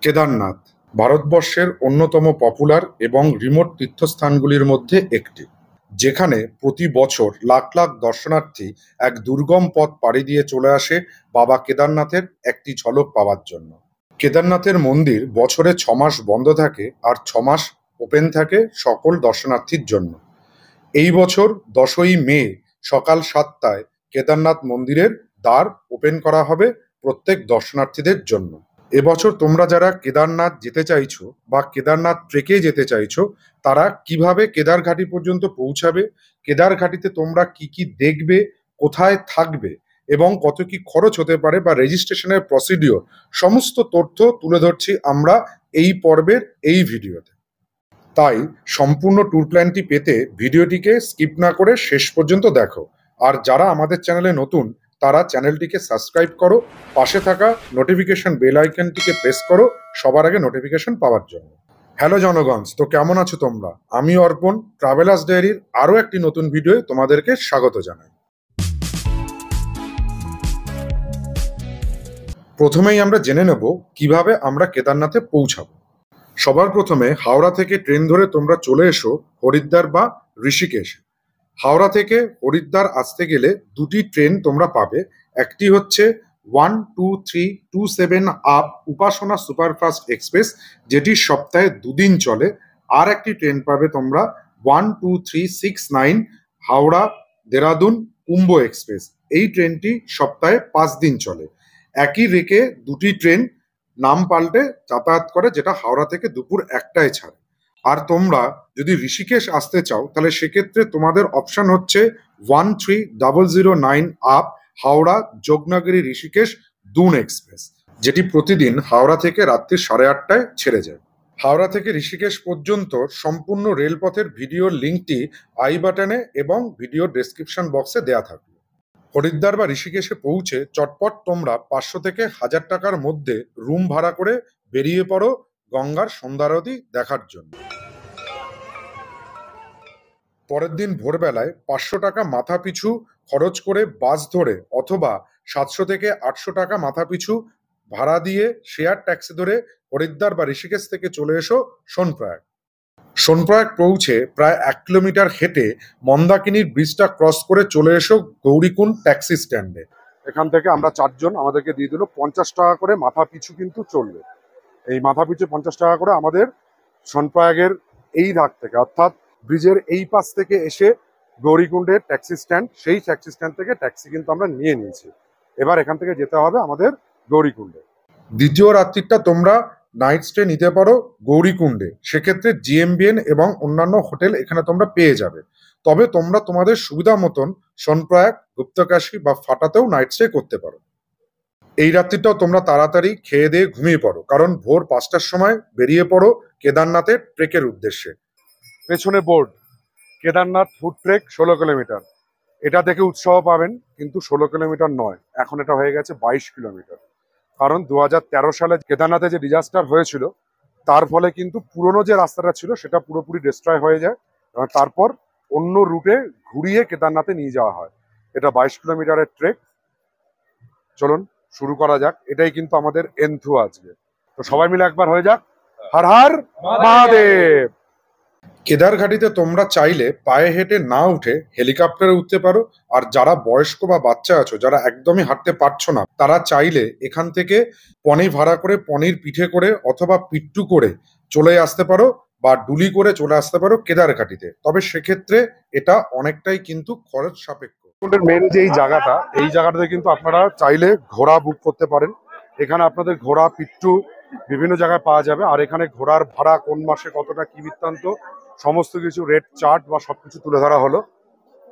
কেদারনাথ ভারতবর্ষের অন্যতম পপুলার এবং রিমোট তীর্থস্থানগুলির মধ্যে একটি, যেখানে প্রতি বছর লাখ লাখ দর্শনার্থী এক দুর্গম পথ পাড়ি দিয়ে চলে আসে বাবা কেদারনাথের একটি ঝলক পাওয়ার জন্য। কেদারনাথের মন্দির বছরে 6 মাস বন্ধ থাকে আর 6 মাস ওপেন থাকে সকল দর্শনার্থীর জন্য। এই বছর 10ই মে সকাল 7টায় কেদারনাথ মন্দিরের দ্বার ওপেন করা হবে প্রত্যেক দর্শনার্থীদের জন্য। এবছর তোমরা যারা কেদারনাথ যেতে চাইছো বা কেদারনাথ ট্রেকে যেতে চাইছো, তারা কিভাবে কেদারঘাটি পর্যন্ত পৌঁছাবে, কেদারঘাটিতে তোমরা কি কি দেখবে, কোথায় থাকবে এবং কত কি খরচ হতে পারে বা রেজিস্ট্রেশনের প্রসিডিওর, সমস্ত তথ্য তুলে ধরছি আমরা এই পর্বের এই ভিডিওতে। তাই সম্পূর্ণ ট্যুর প্ল্যানটি পেতে ভিডিওটিকে স্কিপ না করে শেষ পর্যন্ত দেখো। আর যারা আমাদের চ্যানেলে নতুন, তারা চ্যানেলটিকে সাবস্ক্রাইব করো, পাশে থাকা নোটিফিকেশন বেল আইকনটিকে প্রেস করো সবার আগে নোটিফিকেশন পাওয়ার জন্য। হ্যালো জনগণ, তো কেমন আছো তোমরা? আমি অর্পণ, ট্রাভেলার্স ডায়েরির আরও একটি নতুন ভিডিওয়ে তোমাদেরকে স্বাগত জানাই। প্রথমেই আমরা জেনে নেব কিভাবে আমরা কেদারনাথে পৌঁছাবো। সবার প্রথমে হাওড়া থেকে ট্রেন ধরে তোমরা চলে এসো হরিদ্বার বা ঋষিকেশ। হাওড়া থেকে হরিদ্বার আসতে গেলে দুটি ট্রেন তোমরা পাবে। একটি হচ্ছে 12327 আপ উপাসনা সুপারফাস্ট এক্সপ্রেস, যেটি সপ্তাহে 2 দিন চলে। আর একটি ট্রেন পাবে তোমরা 12369 হাওড়া দেরাদুন কুম্ভ এক্সপ্রেস। এই ট্রেনটি সপ্তাহে 5 দিন চলে। একই রেকে দুটি ট্রেন নাম পাল্টে যাতায়াত করে, যেটা হাওড়া থেকে দুপুর 1টায় ছাড়ে। আর তোমরা যদি ঋষিকেশ আসতে চাও, তাহলে সেক্ষেত্রে তোমাদের অপশন হচ্ছে 13009 আপ হাওড়া যোগনগরী ঋষিকেশ দুন এক্সপ্রেস, যেটি প্রতিদিন হাওড়া থেকে রাত্রি 8:30টায় ছেড়ে যায়। হাওড়া থেকে ঋষিকেশ পর্যন্ত সম্পূর্ণ রেলপথের ভিডিওর লিঙ্কটি আই বাটনে এবং ভিডিও ডেসক্রিপশন বক্সে দেয়া থাকবে। হরিদ্বার বা ঋষিকেশে পৌঁছে চটপট তোমরা 500 থেকে 1000 টাকার মধ্যে রুম ভাড়া করে বেরিয়ে পড়ো গঙ্গার সন্ধ্যারতি দেখার জন্য। পরের দিন ভোরবেলায় 500 টাকা মাথা পিছু খরচ করে বাস ধরে অথবা 700 থেকে 800 টাকা মাথা পিছু ভাড়া দিয়ে শেয়ার ট্যাক্সি ধরে হরিদ্বার বা ঋষিকেশ থেকে চলে এসো সোনপ্রয়াগ। সোনপ্রয়াগ পৌঁছে প্রায় 1 কিলোমিটার হেঁটে মন্দাকিনীর ব্রিজটা ক্রস করে চলে এসো গৌরীকুণ্ড ট্যাক্সি স্ট্যান্ডে। এখান থেকে আমরা 4 জন, আমাদেরকে দিয়ে দিল 50 টাকা করে মাথা পিছু কিন্তু চলবে। এই মাথা পিছু 50 টাকা করে আমাদের সোনপ্রয়াগের এই ধার থেকে, অর্থাৎ ব্রিজের এই পাশ থেকে এসে গৌরীকুণ্ডের ট্যাক্সি স্ট্যান্ড, সেই ট্যাক্সি স্ট্যান্ড থেকে ট্যাক্সি কিন্তু আমরা নিয়ে নিয়েছি। এবার এখান থেকে যেতে হবে আমাদের গৌরীকুণ্ডে। দ্বিতীয় রাত্রিটা তোমরা নাইট স্টে নিতে পারো গৌরীকুণ্ডে। সেক্ষেত্রে জিএমবিএন এবং অন্যান্য হোটেল এখানে তোমরা পেয়ে যাবে। তবে তোমরা তোমাদের সুবিধা মতন সোনপ্রয়াগ, গুপ্তকাশী বা ফাটাতেও নাইট স্টে করতে পারো। এই রাত্রিটাও তোমরা তাড়াতাড়ি খেয়ে দিয়ে ঘুমিয়ে পড়ো, কারণ ভোর 5টার সময় বেরিয়ে পড়ো কেদারনাথের ট্রেকের উদ্দেশ্যে। পেছনে board, Kedarnath food trek 16 kilometre. এটা দেখে উৎসাহ পাবেন, কিন্তু 16 কিলোমিটার নয়, এখন এটা হয়ে গেছে 22 কিলোমিটার। কারণ 2013 সালে কেদারনাথে যে ডিজাস্টার হয়েছিল, তার ফলে কিন্তু পুরনো যে রাস্তাটা ছিল সেটা পুরোপুরি ডিস্ট্রয় হয়ে যায়। তারপর অন্য রুটে ঘুরিয়ে কেদারনাথে নিয়ে যাওয়া হয়। এটা 22 কিলোমিটারের ট্রেক। চলুন শুরু করা যাক। এটাই কিন্তু আমাদের এন্থু আজকে। তো সবাই মিলে একবার হয়ে যাক হর হর মহাদেব। কেদারঘাটিতে তোমরা চাইলে পায়ে হেঁটে না উঠে হেলিকপ্টারে উঠতে পারো। আর যারা বয়স্ক বা বাচ্চা আছো, যারা একদমই হাঁটতে পারছো না, তারা চাইলে এখান থেকে পনি ভাড়া করে, পনির পিঠে করে অথবা পিট্টু করে চলে আসতে পারো বা ডুলি করে চলে আসতে পারো কেদারঘাটিতে। তবে সেক্ষেত্রে এটা অনেকটাই কিন্তু খরচ সাপেক্ষ। মেন যে এই জায়গাটাতে কিন্তু আপনারা চাইলে ঘোড়া বুক করতে পারেন। এখানে আপনাদের ঘোড়া, পিট্টু বিভিন্ন জায়গায় পাওয়া যাবে। আর এখানে ঘোড়ার ভাড়া কোন মাসে কতটা কি বৃত্তান্ত সমস্ত কিছু রেট চার্ট বা সবকিছু তুলে ধরা হলো।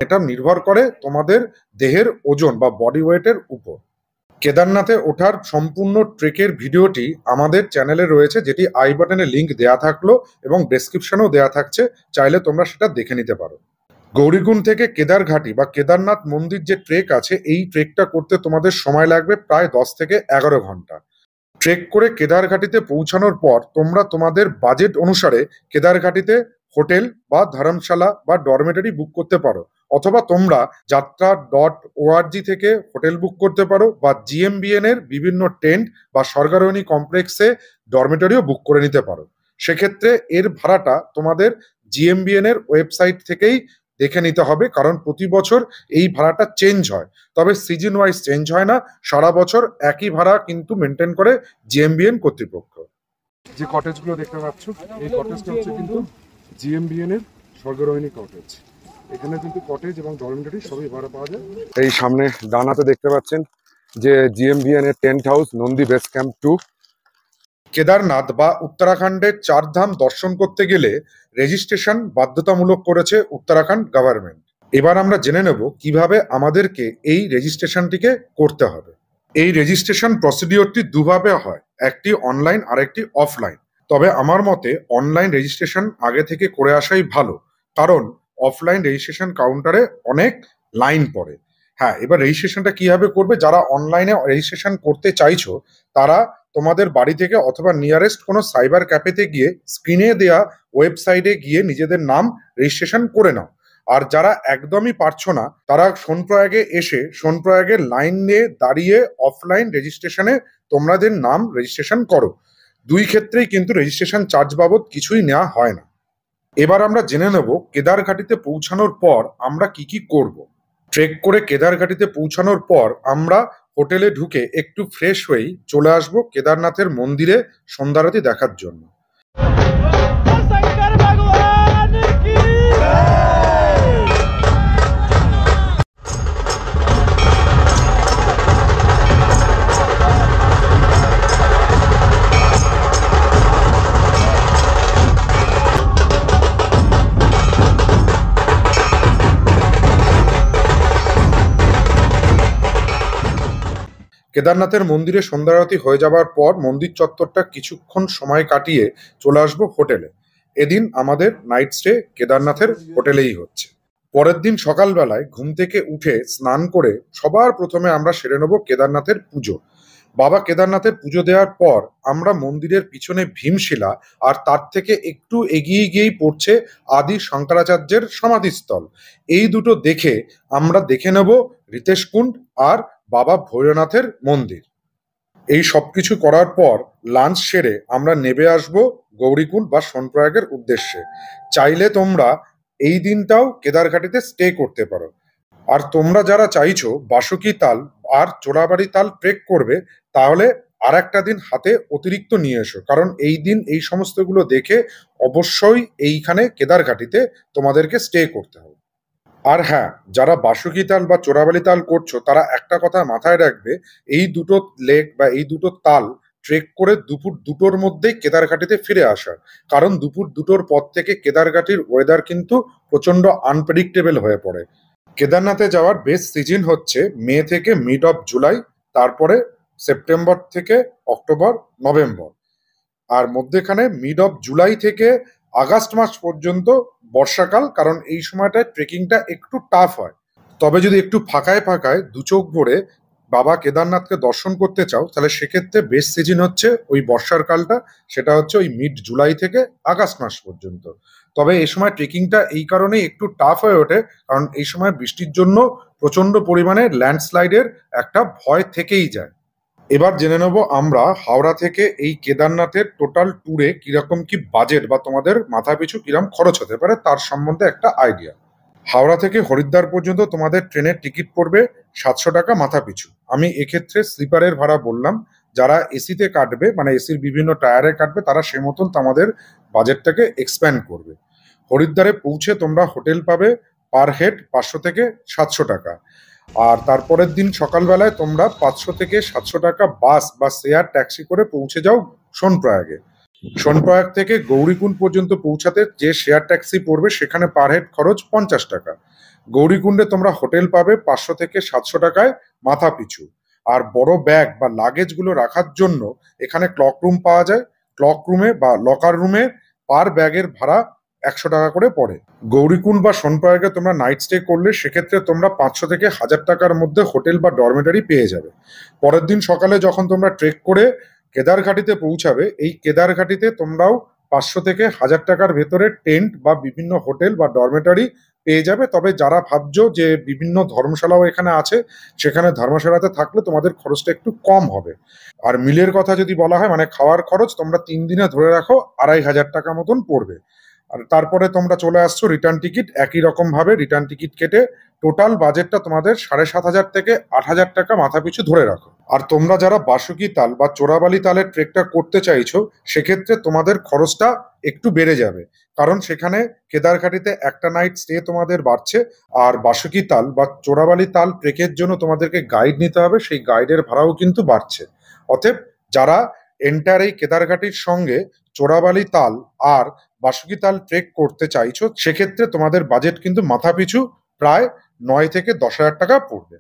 এটা নির্ভর করে তোমাদের দেহের ওজন বা বডি ওয়েটের উপর। কেদারনাথে ওঠার সম্পূর্ণ ট্রেকের ভিডিওটি আমাদের চ্যানেলে রয়েছে, যেটি আই বাটনে লিঙ্ক দেয়া থাকলো এবং ডেসক্রিপশনেও দেয়া থাকছে, চাইলে তোমরা সেটা দেখে নিতে পারো। গৌরীকুণ্ড থেকে কেদারঘাটি বা কেদারনাথ মন্দির যে ট্রেক আছে, এই ট্রেকটা করতে তোমাদের সময় লাগবে প্রায় 10 থেকে 11 ঘন্টা। ট্রেক করে কেদারঘাটিতে পৌঁছানোর পর তোমরা তোমাদের বাজেট অনুসারে কেদারঘাটিতে হোটেল বা ধর্মশালা বা ডরমেটরি বুক করতে পারো। অথবা তোমরা যাত্রা.org থেকে হোটেল বুক করতে পারো, বা জিএমবিএন এর বিভিন্ন টেন্ট বা স্বর্গারোহণী কমপ্লেক্সে ডরমিটরিও বুক করে নিতে পারো। সেক্ষেত্রে এর ভাড়াটা তোমাদের জিএমবিএন এর ওয়েবসাইট থেকেই দেখে নিতে হবে, কারণ প্রতি বছর এই ভাড়াটা চেঞ্জ হয়। তবে সিজন ওয়াইজ চেঞ্জ হয় না, সারা বছর একই ভাড়া কিন্তু মেনটেন করে জিএমবিএন কর্তৃপক্ষ। যে কটেজগুলো দেখতে পাচ্ছ, এই কটেজটা হচ্ছে কিন্তু জিএমবিএন এর স্বর্গরোহিণী কটেজ। এখানে কিন্তু কটেজ এবং ডরমিটরি সবই ভাড়া পাওয়া যায়। এই সামনে ডান হাতে দেখতে পাচ্ছেন যে জিএমবিএন এর tent house Nandi base camp 2। Kedarnath বা উত্তরাখণ্ডের চারধাম দর্শন করতে গেলে রেজিস্ট্রেশন বাধ্যতামূলক করেছে উত্তরাখণ্ড গভর্নমেন্ট। এবার আমরা জেনে নেব কিভাবে আমাদেরকে এই রেজিস্ট্রেশনটিকে করতে হবে। এই রেজিস্ট্রেশন প্রসিডিওরটি দুভাবে হয়, একটি অনলাইন আর একটি অফলাইন। তবে আমার মতে অনলাইন রেজিস্ট্রেশন আগে থেকে করে আসাই ভালো, কারণ অফলাইন রেজিস্ট্রেশন কাউন্টারে অনেক লাইন পড়ে। হ্যাঁ, এবার রেজিস্ট্রেশনটা কিভাবে করবে? যারা অনলাইনে রেজিস্ট্রেশন করতে চাইছো তারা তোমাদের বাড়ি থেকে অথবা নিয়ারেস্ট কোনো সাইবার ক্যাফেতে গিয়ে স্ক্রিনে দেয়া ওয়েবসাইটে গিয়ে নিজেদের নাম রেজিস্ট্রেশন করে নাও। আর যারা একদমই পারছো না তারা সোনপ্রয়াগে এসে সোনপ্রয়াগের লাইনে দাঁড়িয়ে অফলাইন রেজিস্ট্রেশনে তোমাদের নাম রেজিস্ট্রেশন করো। দুই ক্ষেত্রেই কিন্তু রেজিস্ট্রেশন চার্জ বাবদ কিছুই নেওয়া হয় না। এবার আমরা জেনে নেব কেদারঘাটিতে পৌঁছানোর পর আমরা কি কি করব। ট্রেক করে কেদারঘাটিতে পৌঁছানোর পর আমরা হোটেলে ঢুকে একটু ফ্রেশ হয়েই চলে আসব কেদারনাথের মন্দিরে সন্ধ্যারতি দেখার জন্য। কেদারনাথের মন্দিরে সন্ধ্যারতি হয়ে যাবার পর মন্দির চত্বরটা কিছুক্ষণ সময় কাটিয়ে চলে আসবো হোটেলে। এদিন আমাদের নাইট স্টে কেদারনাথের হোটেলেই হচ্ছে। পরের দিন সকালবেলায় ঘুম থেকে উঠে স্নান করে সবার প্রথমে আমরা সেরে নেব কেদারনাথের পুজো। বাবা কেদারনাথের পুজো দেওয়ার পর আমরা মন্দিরের পিছনে ভীমশিলা আর তার থেকে একটু এগিয়ে গিয়েই পড়ছে আদি শঙ্করাচার্যের সমাধিস্থল। এই দুটো দেখে আমরা দেখে নেব রিতেশকুণ্ড আর বাবা ভৈরনাথের মন্দির। এই সবকিছু করার পর লাঞ্চ সেরে আমরা নেমে আসব গৌরীকুণ্ড বা সোনপ্রয়াগের উদ্দেশ্যে। চাইলে তোমরা এই দিনটাও কেদারঘাটিতে স্টে করতে পারো। আর তোমরা যারা চাইছো বাসুকি তাল আর চোরাবাড়ি তাল ট্রেক করবে, তাহলে আর একটা দিন হাতে অতিরিক্ত নিয়ে এসো, কারণ এই দিন এই সমস্তগুলো দেখে অবশ্যই এইখানে কেদারঘাটিতে তোমাদেরকে স্টে করতে হবে। আর হ্যাঁ, যারা বাসুকি তাল বা চোরাবালি তাল করছো তারা একটা কথা মাথায় রাখবে, এই দুটো লেক বা এই দুটো তাল ট্রেক করে দুপুর 2টোর মধ্যেই কেদারঘাটিতে ফিরে আসা, কারণ দুপুর 2টোর পর থেকে কেদারঘাটির ওয়েদার কিন্তু প্রচন্ড আনপ্রেডিক্টেবল হয়ে পড়ে। কেদারনাথে যাওয়ার বেস্ট সিজন হচ্ছে মে থেকে মিড অফ জুলাই, তারপরে সেপ্টেম্বর থেকে অক্টোবর নভেম্বর, আর মধ্যেখানে মিড অফ জুলাই থেকে আগস্ট মাস পর্যন্ত বর্ষাকাল, কারণ এই সময়টায় ট্রেকিংটা একটু টাফ হয়। তবে যদি একটু ফাঁকায় ফাঁকায় দু চোখ ভরে বাবা কেদারনাথকে দর্শন করতে চাও, তাহলে সেক্ষেত্রে বেস্ট সিজন হচ্ছে ওই বর্ষার কালটা, সেটা হচ্ছে ওই মিড জুলাই থেকে আগস্ট মাস পর্যন্ত। তবে এই সময় ট্রেকিংটা এই কারণেই একটু টাফ হয়ে ওঠে, কারণ এই সময় বৃষ্টির জন্য প্রচন্ড পরিমাণে ল্যান্ডস্লাইডের একটা ভয় থেকেই যায়। এবার জেনে নেব আমরা হাওড়া থেকে এই কেদারনাথের টোটাল ট্যুরে কিরকম কি বাজেট বা তোমাদের মাথা পিছু কিরকম খরচ হতে পারে তার সম্বন্ধে একটা আইডিয়া। হাওড়া থেকে হরিদ্বার পর্যন্ত তোমাদের ট্রেনের টিকিট পড়বে 700 টাকা মাথা পিছু। আমি এক্ষেত্রে স্লিপারের ভাড়া বললাম, যারা এসিতে কাটবে মানে এসির বিভিন্ন টায়ারে কাটবে তারা সে মতন তোমাদের বাজেটটাকে এক্সপ্যান্ড করবে। হরিদ্বারে পৌঁছে তোমরা হোটেল পাবে পার হেড 500 থেকে 700 টাকা। আর তারপরের দিন সকালবেলায় তোমরা 500 থেকে 700 টাকা বাস বা শেয়ার ট্যাক্সি করে পৌঁছে যাও সোনপ্রয়াগে। সোনপ্রয়াগ থেকে গৌরীকুণ্ড পর্যন্ত পৌঁছাতে যে শেয়ার ট্যাক্সি পড়বে সেখানে পার হেড খরচ 50 টাকা। গৌরীকুণ্ডে তোমরা হোটেল পাবে 500 থেকে 700 টাকায় মাথা পিছু। আর বড় ব্যাগ বা লাগেজগুলো রাখার জন্য এখানে ক্লক রুম পাওয়া যায়। ক্লক রুমে বা লকার রুমে পার ব্যাগের ভাড়া 100 টাকা করে পড়ে। গৌরীকুণ্ড বা সোনপ্রয়াগে তোমরা নাইট স্টে করলে সেক্ষেত্রে তোমরা 500 থেকে 1000 টাকার মধ্যে হোটেল বা ডরমেটারি পেয়ে যাবে। পরের দিন সকালে যখন তোমরা ট্রেক করে কেদারঘাটিতে পৌঁছাবে, এই কেদারঘাটিতে তোমরাও 500 থেকে 1000 টাকার ভেতরে টেন্ট বা বিভিন্ন হোটেল বা ডরমেটারি পেয়ে যাবে। তবে যারা ভাবছো যে বিভিন্ন ধর্মশালাও এখানে আছে, সেখানে ধর্মশালাতে থাকলে তোমাদের খরচটা একটু কম হবে। আর মিলের কথা যদি বলা হয়, মানে খাওয়ার খরচ তোমরা 3 দিনে ধরে রাখো 2500 টাকা মতন পড়বে। আর তারপরে তোমরা চলে আসছো রিটার্ন টিকিট, একই রকম ভাবে রিটার্ন টিকিট কেটে টোটাল বাজেটটা তোমাদের 7,500 থেকে 8,000 টাকা মাথা পিছু ধরে রাখো। আর তোমরা যারা বাসুকি তাল বা চোরাবালি তালের ট্রেকটা করতে চাইছো, সেক্ষেত্রে তোমাদের খরচটা একটু বেড়ে যাবে, কারণ সেখানে কেদারঘাটিতে একটা নাইট স্টে তোমাদের বাড়ছে। আর বাসুকি তাল বা চোরাবালি তাল ট্রেকের জন্য তোমাদেরকে গাইড নিতে হবে, সেই গাইডের ভাড়াও কিন্তু বাড়ছে। অতএব যারা এন্টার এই কেদারঘাটির সঙ্গে চোরাবালি তাল আর বাসুকি তাল ট্রেক করতে চাইছো, সেক্ষেত্রে তোমাদের বাজেট কিন্তু মাথা পিছু প্রায় 9 থেকে 10,000 টাকা পড়বে।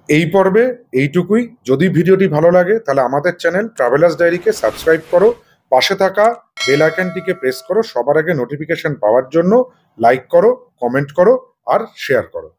এই পর্বে এইটুকুই। যদি ভিডিওটি ভালো লাগে তাহলে আমাদের চ্যানেল ট্রাভেলার্স ডায়েরিকে সাবস্ক্রাইব করো, পাশে থাকা বেল আইকনটিকে প্রেস করো সবার আগে নোটিফিকেশন পাওয়ার জন্য, লাইক করো, কমেন্ট করো আর শেয়ার করো।